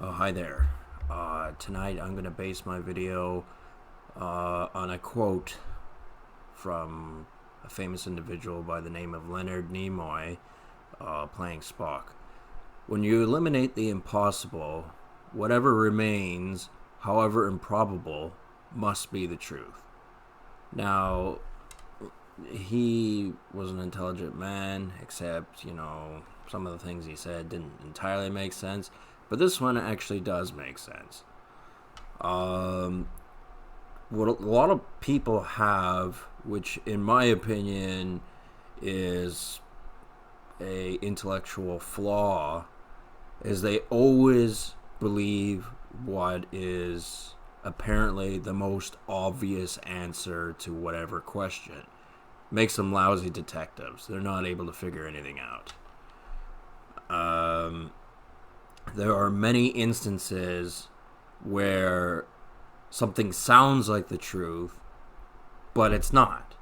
Oh, hi there. Tonight I'm going to base my video on a quote from a famous individual by the name of Leonard Nimoy playing Spock. When you eliminate the impossible, whatever remains, however improbable, must be the truth. Now, he was an intelligent man, except, some of the things he said didn't entirely make sense. But this one actually does make sense. What a lot of people have, which in my opinion is a intellectual flaw, is they always believe what is apparently the most obvious answer to whatever question. Makes them lousy detectives. They're not able to figure anything out. There are many instances where something sounds like the truth, but it's not.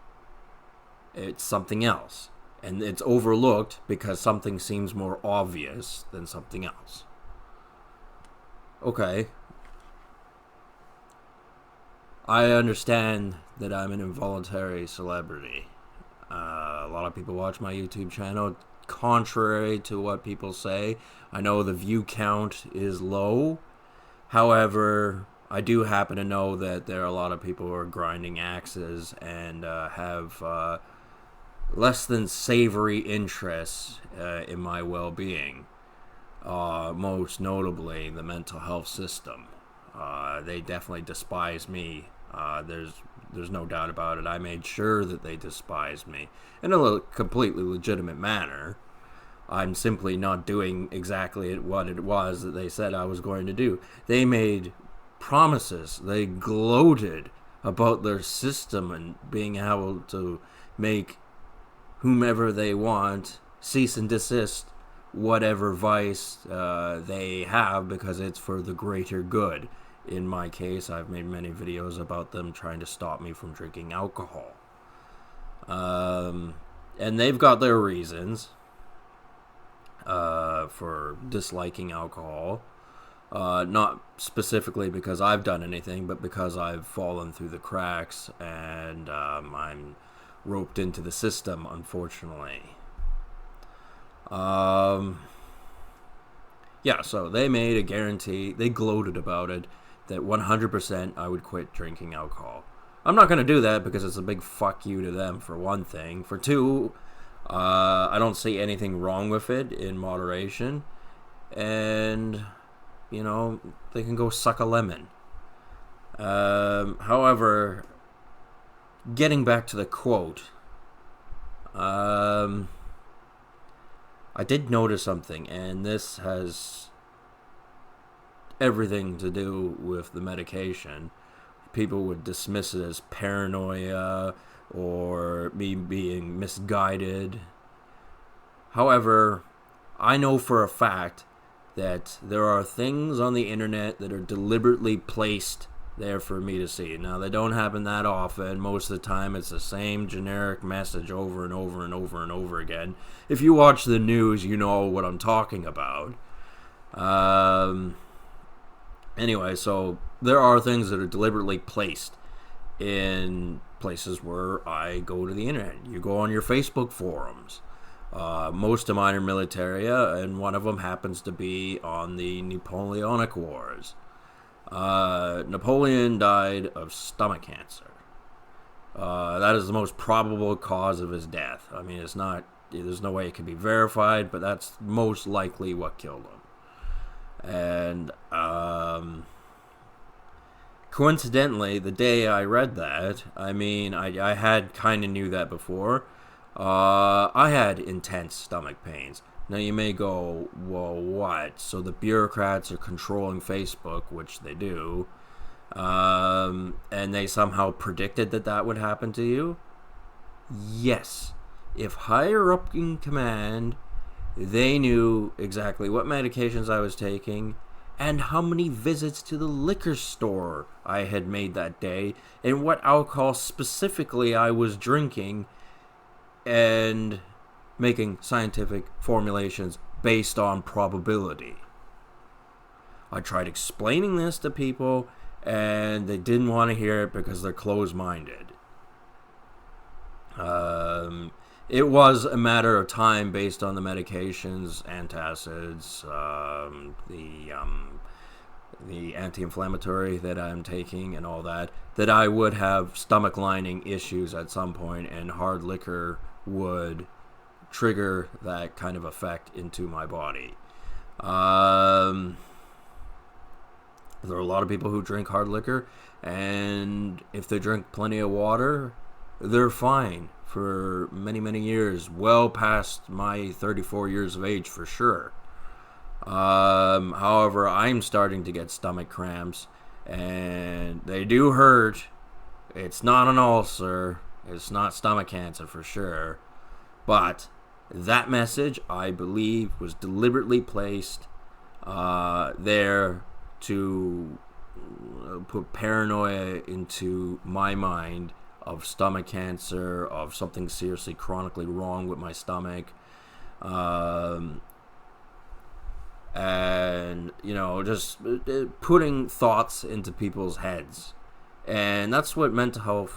It's something else. And it's overlooked because something seems more obvious than something else. Okay. I understand that I'm an involuntary celebrity. A lot of people watch my YouTube channel. Contrary to what people say, I know the view count is low. However, I do happen to know that there are a lot of people who are grinding axes and have less than savory interests in my well-being. Most notably, the mental health system. They definitely despise me. There's no doubt about it. I made sure that they despised me in a completely legitimate manner. I'm simply not doing exactly what it was that they said I was going to do. They made promises. They gloated about their system and being able to make whomever they want cease and desist whatever vice they have because it's for the greater good. In my case, I've made many videos about them trying to stop me from drinking alcohol. And they've got their reasons for disliking alcohol. Not specifically because I've done anything, but because I've fallen through the cracks and I'm roped into the system, unfortunately. Yeah, so they made a guarantee, they gloated about it, that 100% I would quit drinking alcohol. I'm not going to do that because it's a big fuck you to them, for one thing. For two, I don't see anything wrong with it in moderation. And, they can go suck a lemon. However, getting back to the quote, I did notice something, and this has everything to do with the medication. People would dismiss it as paranoia or me being misguided. However, I know for a fact that there are things on the internet that are deliberately placed there for me to see. Now, they don't happen that often. Most of the time, it's the same generic message over and over and over and over again. If you watch the news, you know what I'm talking about. Anyway, so there are things that are deliberately placed in places where I go to the internet. You go on your Facebook forums. Most of mine are military, and one of them happens to be on the Napoleonic Wars. Napoleon died of stomach cancer. That is the most probable cause of his death. I mean, there's no way it can be verified, but that's most likely what killed him. And coincidentally, the day I read that, I had kind of knew that before. I had intense stomach pains. Now you may go, well, what? So the bureaucrats are controlling Facebook, which they do, and they somehow predicted that would happen to you? Yes. If higher up in command, they knew exactly what medications I was taking and how many visits to the liquor store I had made that day and what alcohol specifically I was drinking, and making scientific formulations based on probability. I tried explaining this to people, and they didn't want to hear it because they're closed-minded. It was a matter of time based on the medications, antacids, the anti-inflammatory that I'm taking and all that I would have stomach lining issues at some point, and hard liquor would trigger that kind of effect into my body. There are a lot of people who drink hard liquor, and if they drink plenty of water, they're fine for many, many years, well past my 34 years of age for sure. However, I'm starting to get stomach cramps, and they do hurt. It's not an ulcer. It's not stomach cancer for sure. But that message, I believe, was deliberately placed there to put paranoia into my mind of stomach cancer, of something seriously chronically wrong with my stomach. And, just putting thoughts into people's heads. And that's what the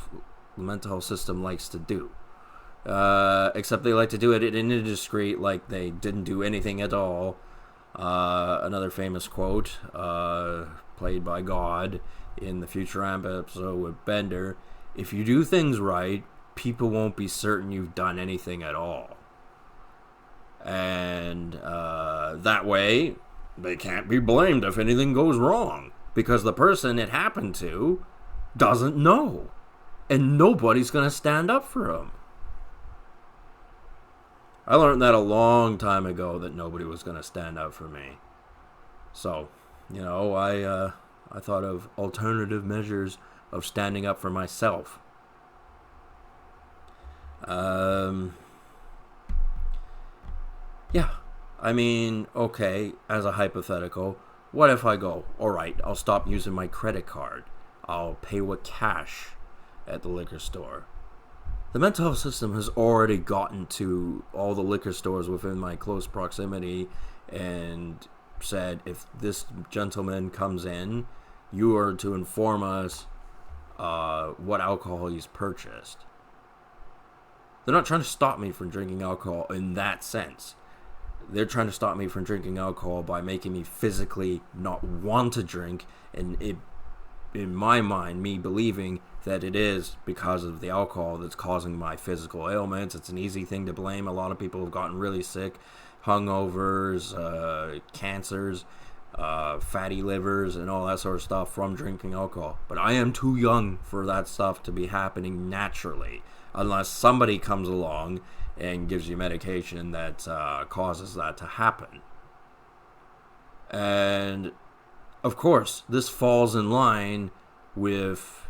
mental health system likes to do. Except they like to do it in a discreet, like they didn't do anything at all. Another famous quote, played by God in the Futurama episode with Bender: if you do things right, people won't be certain you've done anything at all. And that way, they can't be blamed if anything goes wrong, because the person it happened to doesn't know, and nobody's going to stand up for them. I learned that a long time ago, that nobody was going to stand up for me. So, I thought of alternative measures of standing up for myself. Yeah, I mean, okay, as a hypothetical, what if I go, alright, I'll stop using my credit card. I'll pay with cash at the liquor store. The mental health system has already gotten to all the liquor stores within my close proximity and said, if this gentleman comes in, you are to inform us what alcohol he's purchased. They're not trying to stop me from drinking alcohol in that sense. They're trying to stop me from drinking alcohol by making me physically not want to drink, and it, in my mind, me believing that it is because of the alcohol that's causing my physical ailments. It's an easy thing to blame. A lot of people have gotten really sick, hungovers, cancers, fatty livers, and all that sort of stuff from drinking alcohol. But I am too young for that stuff to be happening naturally, unless somebody comes along and gives you medication that causes that to happen. And, of course, this falls in line with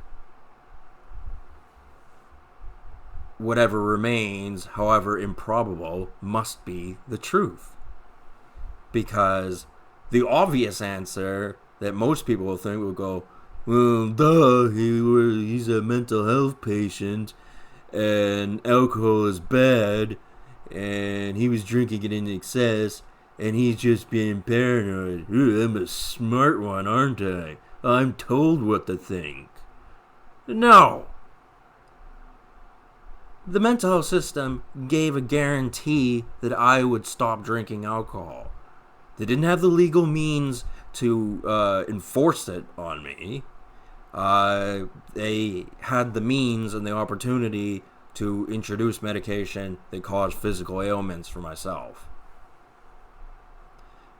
whatever remains, however improbable, must be the truth. Because the obvious answer that most people will think will go, well, duh, he's a mental health patient, and alcohol is bad, and he was drinking it in excess, and he's just being paranoid. Ooh, I'm a smart one, aren't I? I'm told what to think. No. The mental health system gave a guarantee that I would stop drinking alcohol. They didn't have the legal means to enforce it on me. They had the means and the opportunity to introduce medication that caused physical ailments for myself.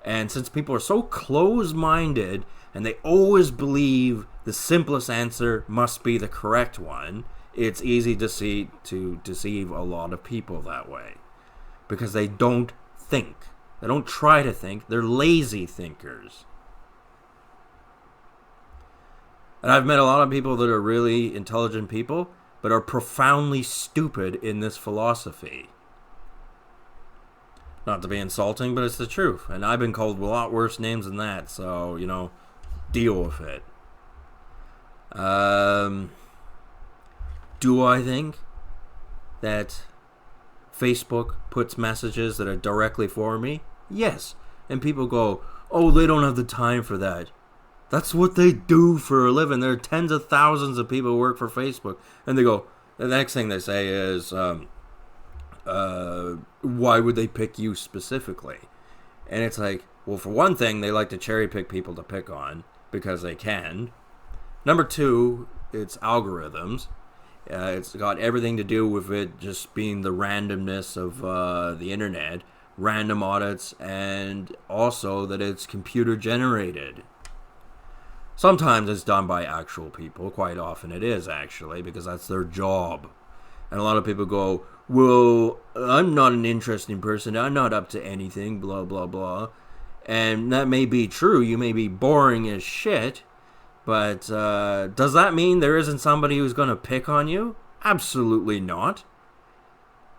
And since people are so close-minded and they always believe the simplest answer must be the correct one, it's easy to deceive a lot of people that way. Because they don't think. They don't try to think. They're lazy thinkers. And I've met a lot of people that are really intelligent people, but are profoundly stupid in this philosophy. Not to be insulting, but it's the truth. And I've been called a lot worse names than that, so, deal with it. Do I think that Facebook puts messages that are directly for me? Yes. And people go, Oh, they don't have the time for that. That's what they do for a living. There are tens of thousands of people who work for Facebook. And they go, the next thing they say is, why would they pick you specifically? And it's like, well, for one thing, they like to cherry pick people to pick on because they can. Number two, it's algorithms. It's got everything to do with it just being the randomness of the internet, random audits, and also that it's computer generated. Sometimes it's done by actual people. Quite often it is, actually, because that's their job. And a lot of people go, well, I'm not an interesting person. I'm not up to anything, blah, blah, blah. And that may be true. You may be boring as shit. But does that mean there isn't somebody who's going to pick on you? Absolutely not.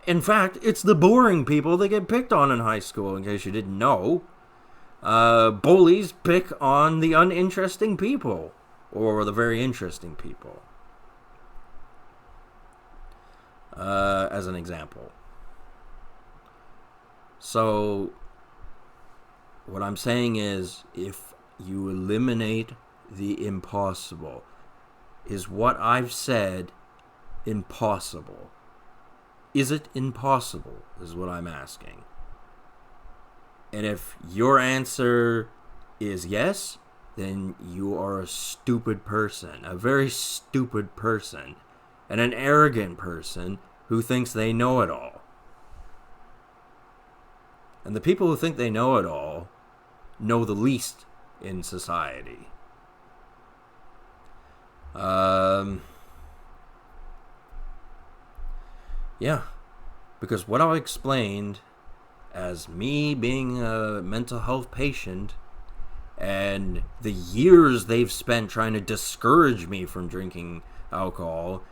In fact, it's the boring people that get picked on in high school, in case you didn't know. Bullies pick on the uninteresting people, or the very interesting people. As an example. So, what I'm saying is, if you eliminate the impossible, is what I've said impossible? Is it impossible, is what I'm asking. And if your answer is yes, then you are a stupid person, a very stupid person, and an arrogant person who thinks they know it all. And the people who think they know it all know the least in society. Yeah, because what I explained as me being a mental health patient and the years they've spent trying to discourage me from drinking alcohol,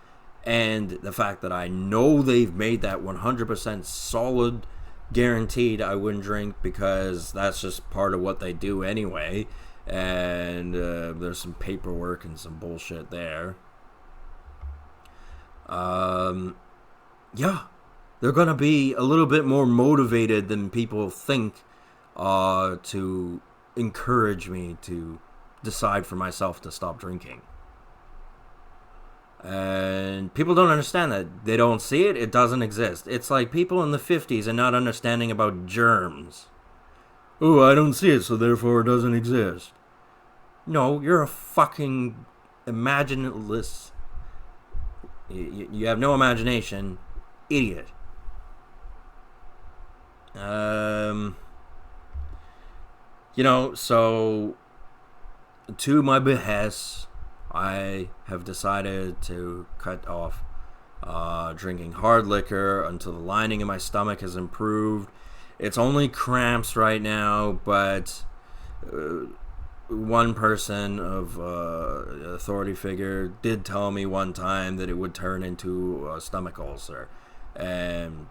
and the fact that I know they've made that 100% solid guaranteed I wouldn't drink because that's just part of what they do anyway, and there's some paperwork and some bullshit there. Yeah, they're gonna be a little bit more motivated than people think to encourage me to decide for myself to stop drinking. And people don't understand that. They don't see it. It doesn't exist. It's like people in the 50s and not understanding about germs. Oh, I don't see it, so therefore it doesn't exist. No, you're a fucking imaginatless. You have no imagination. Idiot. So to my behest, I have decided to cut off drinking hard liquor until the lining in my stomach has improved. It's only cramps right now, but one person of authority figure did tell me one time that it would turn into a stomach ulcer, and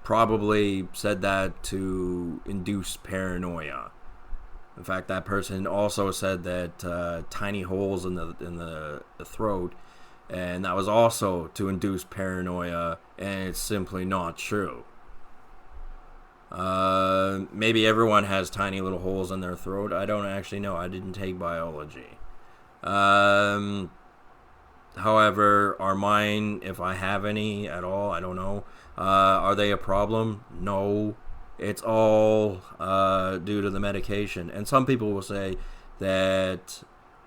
probably said that to induce paranoia. In fact, that person also said that tiny holes in the throat, and that was also to induce paranoia, and it's simply not true. Maybe everyone has tiny little holes in their throat. I don't actually know. I didn't take biology. However, are mine, if I have any at all, I don't know. Are they a problem? No. It's all due to the medication. And some people will say that,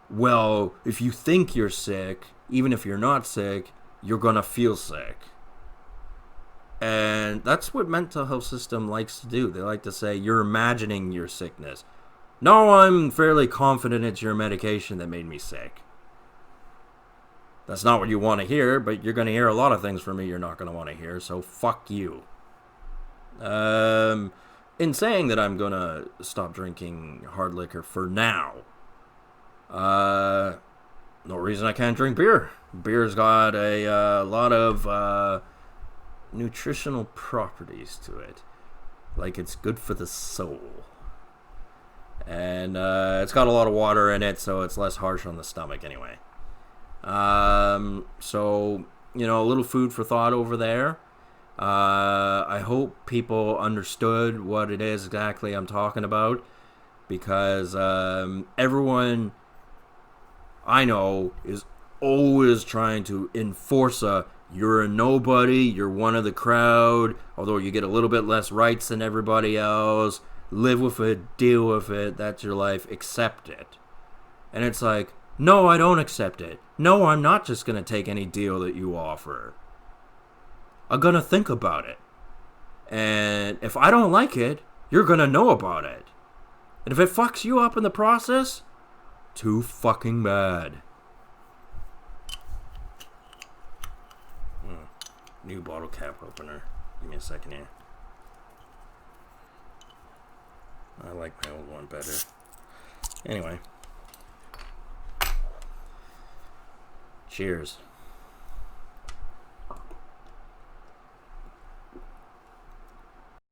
well, if you think you're sick, even if you're not sick, you're going to feel sick. And that's what mental health system likes to do. They like to say, you're imagining your sickness. No, I'm fairly confident it's your medication that made me sick. That's not what you want to hear, but you're going to hear a lot of things from me you're not going to want to hear, so fuck you. In saying that I'm going to stop drinking hard liquor for now, no reason I can't drink beer. Beer's got a lot of nutritional properties to it. Like it's good for the soul. And it's got a lot of water in it, so it's less harsh on the stomach anyway. So, a little food for thought over there. I hope people understood what it is exactly I'm talking about. because everyone I know is always trying to enforce you're a nobody, you're one of the crowd, although you get a little bit less rights than everybody else. Live with it, deal with it, that's your life, accept it. And it's like, no, I don't accept it. No, I'm not just going to take any deal that you offer. I'm going to think about it. And if I don't like it, you're going to know about it. And if it fucks you up in the process, too fucking bad. New bottle cap opener. Give me a second here. I like my old one better. Anyway. Cheers.